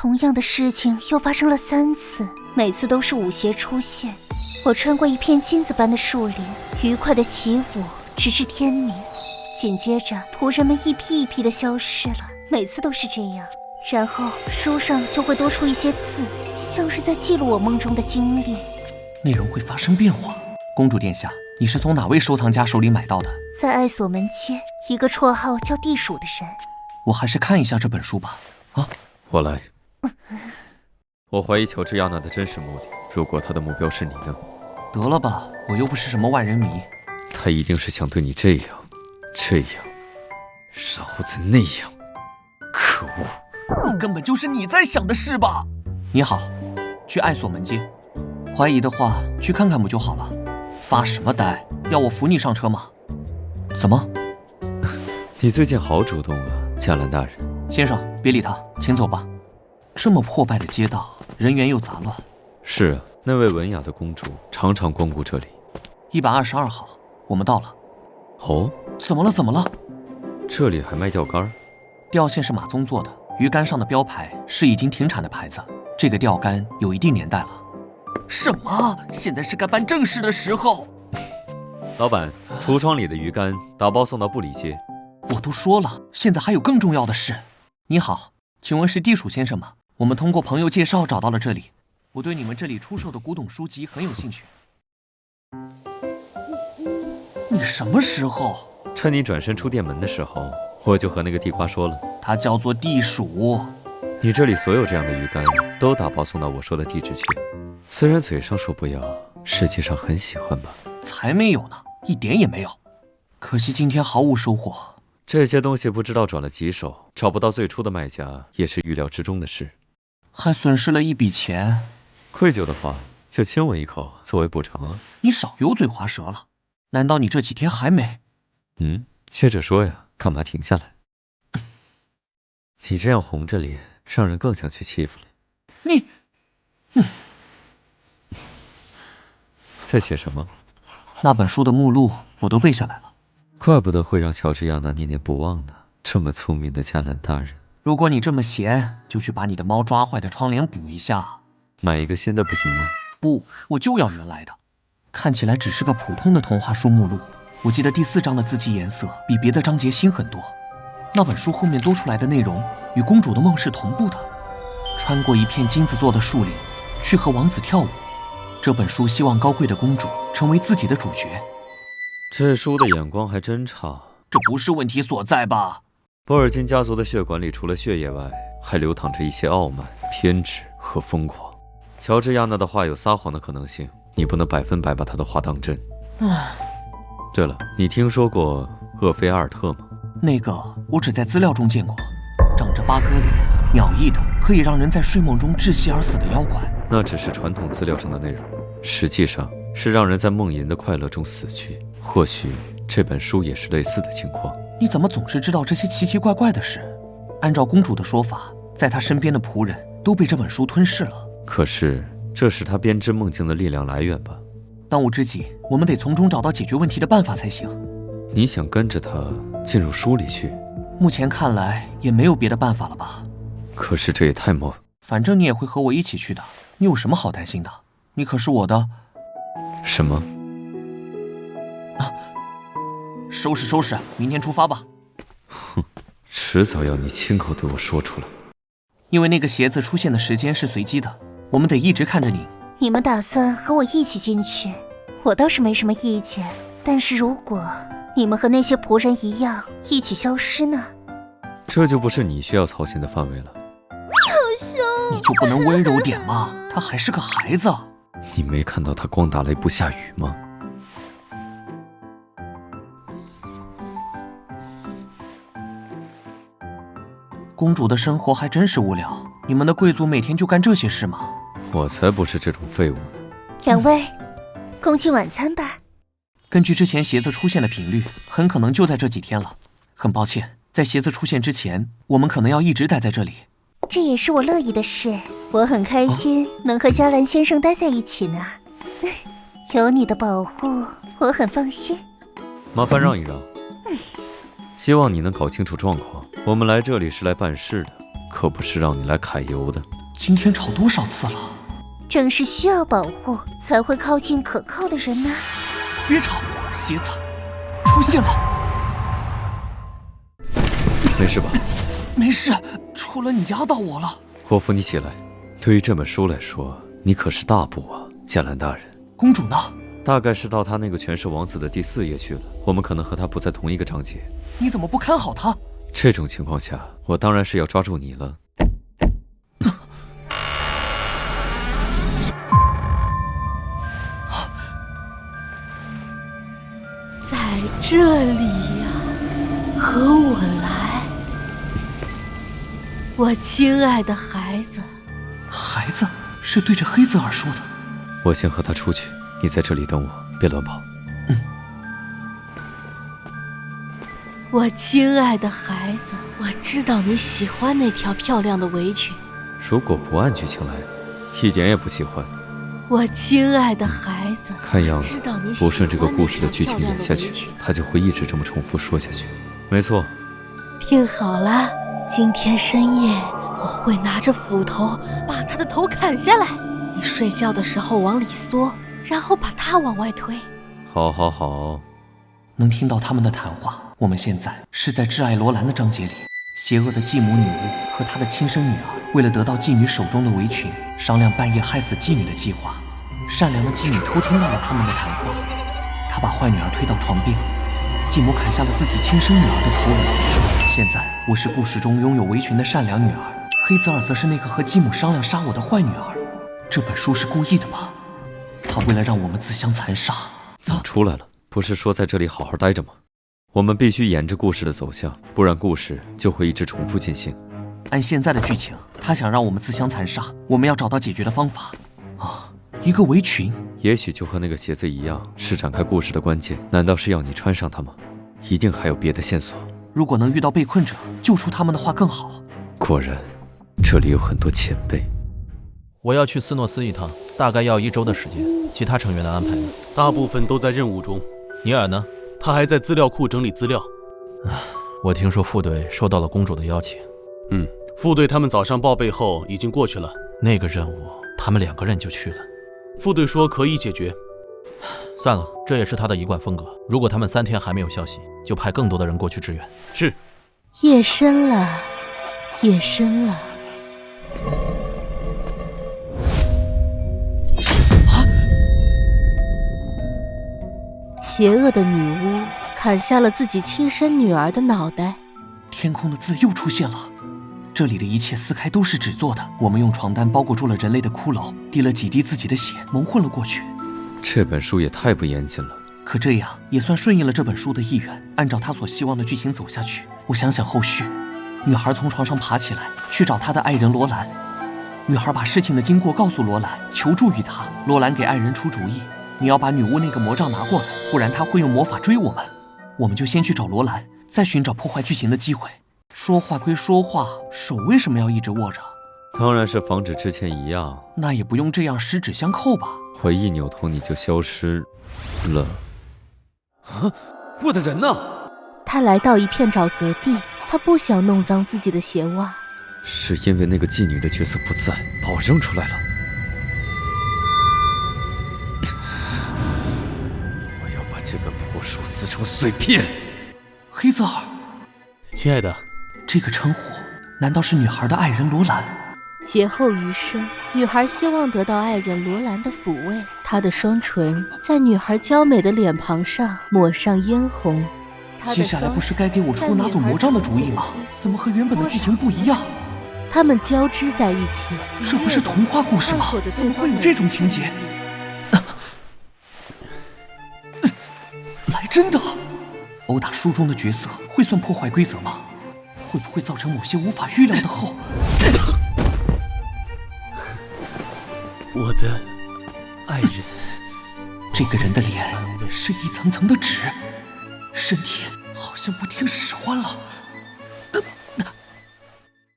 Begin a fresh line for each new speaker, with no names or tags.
同样的事情又发生了3次，每次都是舞鞋出现。我穿过一片金子般的树林，愉快地起舞，直至天明。紧接着，仆人们一批一批地消失了，每次都是这样。然后书上就会多出一些字，像是在记录我梦中的经历。
内容会发生变化。公主殿下，你是从哪位收藏家手里买到的？
在爱锁门街，一个绰号叫地鼠的人。
我还是看一下这本书吧。啊，
我来。我怀疑乔治亚娜的真实目的，如果她的目标是你呢？
得了吧，我又不是什么万人迷。
她一定是想对你这样，然后再那样。可恶！
那根本就是你在想的事吧？你好，去爱锁门街。怀疑的话，去看看不就好了？发什么呆？要我扶你上车吗？怎么？
你最近好主动啊，加兰大人。
先生，别理他，请走吧。这么破败的街道，人员又杂乱。
是啊，那位文雅的公主常常光顾这里。
122号，我们到了。
哦，
怎么了？怎么了？
这里还卖钓竿？
钓线是马鬃做的，鱼竿上的标牌是已经停产的牌子。这个钓竿有一定年代了。什么？现在是该办正事的时候。
老板，橱窗里的鱼竿打包送到布里街。
我都说了，现在还有更重要的事。你好，请问是地鼠先生吗？我们通过朋友介绍找到了这里，我对你们这里出售的古董书籍很有兴趣。你什么时候？
趁你转身出店门的时候，我就和那个地瓜说了，
他叫做地鼠。
你这里所有这样的鱼竿都打包送到我说的地址去。虽然嘴上说不要，实际上很喜欢吧？
才没有呢，一点也没有。可惜今天毫无收获。
这些东西不知道转了几手，找不到最初的卖家也是预料之中的事。
还损失了一笔钱。
愧疚的话，就亲我一口作为补偿啊。
你少油嘴滑舌了。难道你这几天还没？
接着说呀，干嘛停下来？你这样红着脸，让人更想去欺负了。
你，
在写什么？
那本书的目录我都背下来了。
怪不得会让乔治亚娜念念不忘呢，这么聪明的加兰大人。
如果你这么闲，就去把你的猫抓坏的窗帘补一下。
买一个新的不行吗？
不，我就要原来的。看起来只是个普通的童话书目录。我记得第4章的字迹颜色比别的章节新很多。那本书后面多出来的内容与公主的梦是同步的。穿过一片金子做的树林，去和王子跳舞。这本书希望高贵的公主成为自己的主角。
这书的眼光还真差。
这不是问题所在吧？
波尔金家族的血管里除了血液外，还流淌着一些傲慢、偏执和疯狂。乔治亚娜的话有撒谎的可能性，你不能100%把她的话当真。对了，你听说过厄菲阿尔特吗？
那个我只在资料中见过，长着8个脸、鸟翼的，可以让人在睡梦中窒息而死的妖怪。
那只是传统资料上的内容，实际上是让人在梦淫的快乐中死去。或许这本书也是类似的情况。
你怎么总是知道这些奇奇怪怪的事？按照公主的说法，在她身边的仆人都被这本书吞噬了。
可是这是她编织梦境的力量来源吧？
当务之急，我们得从中找到解决问题的办法才行。
你想跟着她进入书里去？
目前看来也没有别的办法了吧？
可是这也太猛。
反正你也会和我一起去的，你有什么好担心的？你可是我的……
什么？
收拾收拾，明天出发吧。
哼，迟早要你亲口对我说出来。
因为那个鞋子出现的时间是随机的，我们得一直看着你。
你们打算和我一起进去，我倒是没什么意见。但是如果你们和那些仆人一样一起消失呢？
这就不是你需要操心的范围了。
好凶！
你就不能温柔点吗？他还是个孩子。
你没看到他光打雷不下雨吗？
公主的生活还真是无聊，你们的贵族每天就干这些事吗？
我才不是这种废物呢。
2位，共进晚餐吧。
根据之前鞋子出现的频率，很可能就在这几天了。很抱歉，在鞋子出现之前，我们可能要一直待在这里。
这也是我乐意的事，我很开心能和加兰先生待在一起呢。有你的保护，我很放心。
麻烦让一让。希望你能搞清楚状况，我们来这里是来办事的，可不是让你来揩油的。
今天吵多少次了？
正是需要保护，才会靠近可靠的人呢。
别吵，鞋子出现了。
没事吧？
没事，除了你压到我了。
我扶你起来。对于这本书来说，你可是大部啊，贾兰大人。
公主呢？
大概是到他那个权势王子的第4页去了。我们可能和他不在同一个章节。
你怎么不看好他？
这种情况下，我当然是要抓住你了。
在这里呀，和我来，我亲爱的孩子。
孩子是对着黑泽尔说的。
我先和他出去，你在这里等我，别乱跑。
我亲爱的孩子，我知道你喜欢那条漂亮的围裙。
如果不按剧情来，一点也不喜欢。
我亲爱的孩子，
看样子不顺这个故事的剧情演下去，他就会一直这么重复说下去。没错。
听好了，今天深夜我会拿着斧头把他的头砍下来。你睡觉的时候往里缩，然后把他往外推。
好，好，好。
能听到他们的谈话。我们现在是在挚爱罗兰的章节里。邪恶的继母女巫和她的亲生女儿，为了得到妓女手中的围裙，商量半夜害死妓女的计划。善良的妓女偷听到了他们的谈话，她把坏女儿推到床边，继母砍下了自己亲生女儿的头颅。现在我是故事中拥有围裙的善良女儿，黑泽尔则是那个和继母商量杀我的坏女儿。这本书是故意的吧？他为了让我们自相残杀。
早出来了，不是说在这里好好待着吗？我们必须沿着故事的走向，不然故事就会一直重复进行。
按现在的剧情，他想让我们自相残杀，我们要找到解决的方法。一个围裙，
也许就和那个鞋子一样，是展开故事的关键。难道是要你穿上它吗？一定还有别的线索。
如果能遇到被困者，救出他们的话更好。
果然，这里有很多前辈。
我要去斯诺斯一趟，大概要1周的时间。其他成员的安排呢？
大部分都在任务中。
尼尔呢？
他还在资料库整理资料。
我听说副队收到了公主的邀请。
副队他们早上报备后已经过去了。
那个任务，他们2个人就去了。
副队说可以解决。
算了，这也是他的一贯风格。如果他们3天还没有消息，就派更多的人过去支援。
是。
夜深了，夜深了。邪恶的女巫砍下了自己亲生女儿的脑袋。
天空的字又出现了。这里的一切撕开都是纸做的。我们用床单包裹住了人类的骷髅，滴了几滴自己的血，蒙混了过去。
这本书也太不严谨了。
可这样也算顺应了这本书的意愿，按照他所希望的剧情走下去。我想想后续。女孩从床上爬起来，去找她的爱人罗兰。女孩把事情的经过告诉罗兰，求助于他。罗兰给爱人出主意，你要把女巫那个魔杖拿过来，不然她会用魔法追我们。我们就先去找罗兰，再寻找破坏剧情的机会。说话归说话，手为什么要一直握着？
当然是防止之前一样。
那也不用这样十指相扣吧？
我一扭头你就消失了。我的人呢？
他来到一片沼泽地，他不想弄脏自己的鞋袜。
是因为那个妓女的角色不在，把我扔出来了。我要把这本破书撕成碎片。
黑泽尔，
亲爱的，
这个称呼难道是女孩的爱人罗兰？
劫后余生，女孩希望得到爱人罗兰的抚慰。她的双唇在女孩娇美的脸庞上抹上嫣红。
接下来不是该给我出拿走魔杖的主意吗？怎么和原本的剧情不一样？
他们交织在一起。
这不是童话故事吗？怎么会有这种情节？来真的！殴打书中的角色会算破坏规则吗？会不会造成某些无法预料的后？
我的爱人。
这个人的脸是一层层的纸，身体好像不听使唤了。